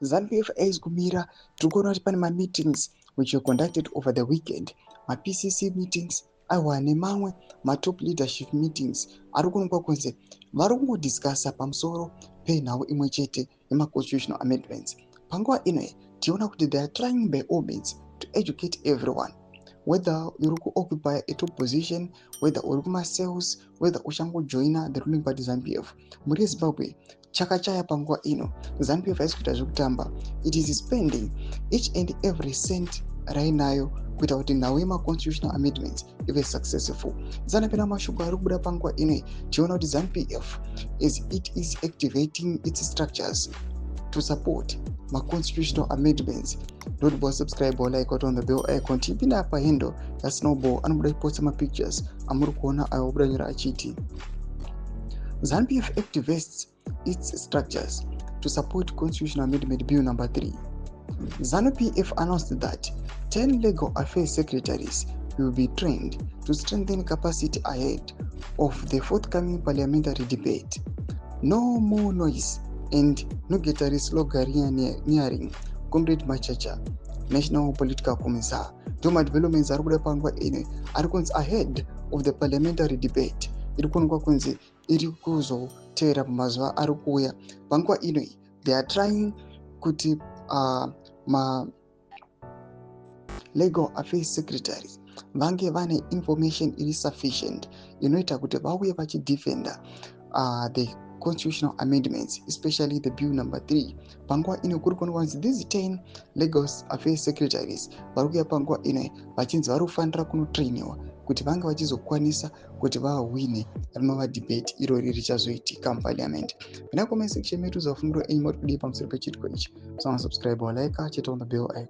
ZANU-PF aizi kumira tikuona kuti pane meetings which were conducted over the weekend, PCC meetings aiwa nemamwe top leadership meetings ari kuonekwa kunze vari kungodiscassa pamusoro penhau imwe chete constitutional amendments. Panguva ino tiona kuti they are trying by all means to educate everyone, whether uri kuoccupy a top position, whether uri kumasales, whether uchangojoina the ruling party ZANU-PF. Muri Zimbabwe chakachaya panguva ino ZANU-PF haisi kuita zvekutamba. It is spending each and every cent rainayo kuita kuti nhau yemaconstitutional amendments ive successful. Zanapena mashoko ari kubuda panguva ino tiona kuti ZANU-PF it is activating its structures to support constitutional amendments. Don't forget subscribe or like on the bell icon. Tipinda apa hendo ya snowball anobuda kuposta pictures amuri kuona ayobudanyira achiti ZANU-PF activates its structures to support constitutional amendment bill number 3. ZANU-PF announced that 10 legal affairs secretaries will be trained to strengthen capacity ahead of the forthcoming parliamentary debate. No more noise and no getari slogan nearing Comrade Machacha, National Political Commissar. Doma developments are panguva ine are ahead of the parliamentary debate. Iri kuonekwa kunzi iri kuzotevera pamazuva ari kuuya. Panguva ino they are trying kuti ma legal affairs secretaries vange vane information iri sufficient inoita kuti vauye vachidefenda the constitutional amendments, especially the bill number 3. Panguva ino kuri kuonekwa kunzi these 10 legal affairs secretaries vari kuuya panguva ino vachinzi vari kufanira kunotrainiwa kuti vange vachizokwanisa kuti vahwine rinova debate irori richazoitika muparliament. Pana comment section medu zvafuniro enyu muri kudii pamusoro pechitiko ichi. So subscribe or like, cheta on the bell icon.